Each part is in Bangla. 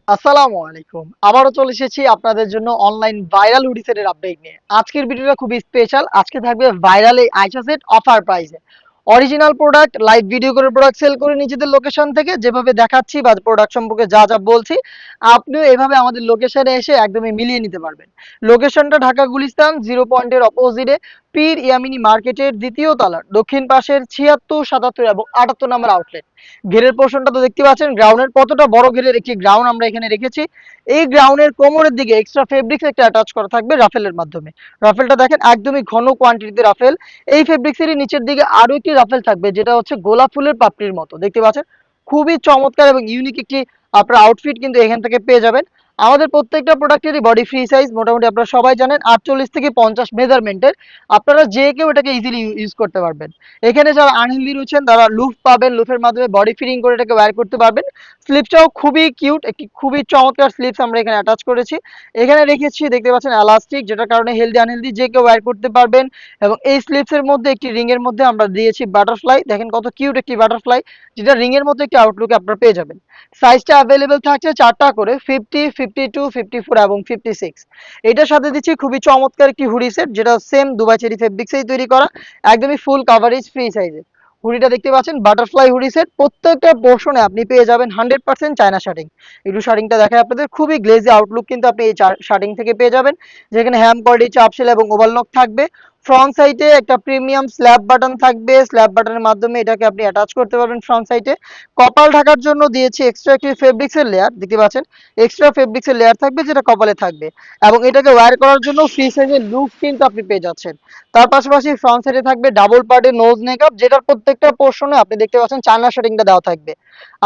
আসসালামু আলাইকুম। আবারও চলে এসেছি আপনাদের জন্য অনলাইন ভাইরাল হুডি সেটের আপডেট নিয়ে। আজকের ভিডিওটা খুবই স্পেশাল। আজকে থাকবে ভাইরাল এই আইসা সেট অফার প্রাইসে। অরিজিনাল প্রোডাক্ট লাইভ ভিডিও করে প্রোডাক্ট সেল করে নিজেদের লোকেশন থেকে যেভাবে দেখাচ্ছি বা প্রোডাক্ট সম্পর্কে যা যা বলছি, আপনিও এভাবে আমাদের লোকেশনে এসে একদমই মিলিয়ে নিতে পারবেন। লোকেশনটা ঢাকা গুলিস্তান 0 পয়েন্টের অপোজিটে পীর ইয়ামিনী মার্কেটের দ্বিতীয় তলার দক্ষিণ পাশের ৭৬, ৭৭ এবং ৭৮ নম্বর আউটলেট। ঘেরের পোর্শনটা তো দেখতে পাচ্ছেন গ্রাউন্ডের কতটা বড় ঘেরের একটি গ্রাউন্ড আমরা এখানে রেখেছি। এই গ্রাউন্ডের কোমরের দিকে এক্সট্রা ফেব্রিক্স একটা অ্যাটাচ করা থাকবে রাফেলের মাধ্যমে। রাফেলটা দেখেন একদমই ঘন কোয়ান্টিটিতে রাফেল। এই ফেব্রিক্সেরই নিচের দিকে আরো একটি রাফেল থাকবে যেটা হচ্ছে গোলাপ ফুলের পাপড়ির মতো দেখতে পাচ্ছেন। খুবই চমৎকার এবং ইউনিক একটি আপনার আউটফিট কিন্তু এখান থেকে পেয়ে যাবেন। আমাদের প্রত্যেকটা প্রোডাক্টেরই বডি ফ্রি সাইজ মোটামুটি আপনারা সবাই জানেন 48 থেকে 50 মেজারমেন্টের। আপনারা যে কেউ এটাকে ইজিলি ইউজ করতে পারবেন। এখানে যারা আনহেলদি রয়েছেন তারা লুফ পাবেন, লুফের মাধ্যমে বডি ফিটিং করে এটাকে ওয়্যার করতে পারবেন। স্লিপসটাও খুবই কিউট, একটি খুবই চমৎকার স্লিপস আমরা এখানে অ্যাটাচ করেছি। এখানে রেখেছি দেখতে পাচ্ছেন এলাস্টিক, যেটার কারণে হেলদি আনহেলদি যে কেউ ওয়্যার করতে পারবেন। এবং এই স্লিপসের মধ্যে একটি রিং এর মধ্যে আমরা দিয়েছি বাটারফ্লাই, দেখেন কত কিউট একটি বাটারফ্লাই, যেটা রিং এর মধ্যে একটি আউটলুকে আপনারা পেয়ে যাবেন। সাইজটা অ্যাভেলেবেল থাকছে চারটা করে, 50, 52, 54 এবং 56। এটার সাথে দিচ্ছি খুবই চমৎকার একটি হুডি সেট, যেটা সেম দুবাই চেরি ফেব্রিক্সেই তৈরি করা, একদমই ফুল কাভারেজ ফ্রি সাইজের। হুডিটা দেখতে পাচ্ছেন বাটারফ্লাই হুডি সেট, প্রত্যেকটা পোর্শনে আপনি পেয়ে যাবেন 100% চায়না শার্টিং। একটু শার্টিংটা দেখায় আপনাদের, খুবই গ্লেজি আউটলুক কিন্তু আপনি এই শার্টিং থেকে পেয়ে যাবেন, যেখানে হ্যাম বডি চাপশেল এবং ওভারলক থাকবে। ফ্রন্ট সাইডে একটা প্রিমিয়াম স্ল্যাব বাটন থাকবে, স্ল্যাব বাটনের মাধ্যমে এটাকে আপনি অ্যাটাচ করতে পারবেন ফ্রন্ট সাইডে। কপাল ঢাকার জন্য দিয়েছি এক্সট্রা একটি ফেব্রিক্সের লেয়ার, দেখতে পাচ্ছেন এক্সট্রা ফেব্রিক্সের লেয়ার থাকবে যেটা কপালে থাকবে। এবং এটাকে ওয়্যার করার জন্য ফ্রি সাইজের লুক কিন্তু আপনি পেয়ে যাচ্ছেন। তার পাশাপাশি ফ্রন্ট সাইডে থাকবে ডাবল পার্টের নোজ মেকআপ, যেটার প্রত্যেকটা পোর্শনে আপনি দেখতে পাচ্ছেন চায়না শার্টিংটা দেওয়া থাকবে।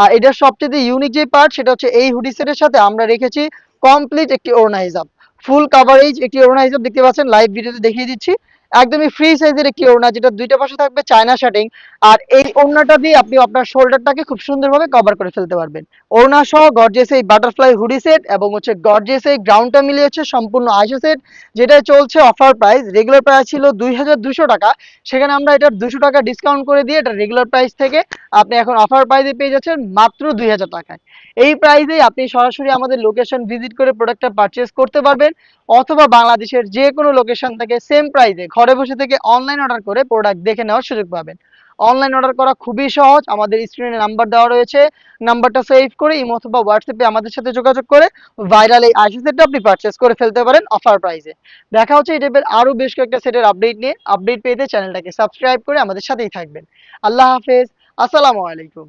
আর এটার সবচেয়ে ইউনিক যে পার্ট সেটা হচ্ছে এই হুডি সেটের সাথে আমরা রেখেছি কমপ্লিট একটি ওড়না হিজাব। ফুল কাভারেজ একটি ওড়না হিজাব দেখতে পাচ্ছেন, লাইভ ভিডিওতে দেখিয়ে দিচ্ছি। একদমই ফ্রি সাইজের একটি ওড়না, যেটা দুইটা পাশে থাকবে চায়না শার্টিং। আর এই ওড়নাটা দিয়ে আপনি আপনার শোল্ডারটাকে খুব সুন্দরভাবে কভার করে ফেলতে পারবেন। ওড়না সহ গর্জিয়াস এই বাটারফ্লাই হুডি সেট এবং হচ্ছে গর্জিয়াস এই গ্রাউন্ডটা মিলিয়ে হচ্ছে সম্পূর্ণ আইসো সেট, যেটা চলছে অফার প্রাইস। রেগুলার প্রাইস ছিল 2200 টাকা, সেখানে আমরা এটা 200 টাকা ডিসকাউন্ট করে দিয়ে এটা রেগুলার প্রাইস থেকে আপনি এখন অফার প্রাইসে পেয়ে যাচ্ছেন মাত্র 2000 টাকায়। এই প্রাইসেই আপনি সরাসরি আমাদের লোকেশন ভিজিট করে প্রোডাক্টটা পারচেস করতে পারবেন, অথবা বাংলাদেশের যে কোনো লোকেশন থেকে সেম প্রাইসে ঘরে বসে থেকে অনলাইন অর্ডার করে প্রোডাক্ট দেখে নেওয়ার সুযোগ পাবেন। অনলাইন অর্ডার করা খুবই সহজ, আমাদের স্ক্রিনে নাম্বার দেওয়া রয়েছে, নাম্বারটা সেভ করে ইমো অথবা হোয়াটসঅ্যাপে আমাদের সাথে যোগাযোগ করে ভাইরাল এই আইসি সেটটা আপনি পারচেস করে ফেলতে পারেন অফার প্রাইসে। দেখা হচ্ছে এই টাইপের আরো বেশ কয়েকটা সেটের আপডেট নিয়ে। আপডেট পেতে চ্যানেলটাকে সাবস্ক্রাইব করে আমাদের সাথেই থাকবেন। আল্লাহ হাফেজ, আসসালামু আলাইকুম।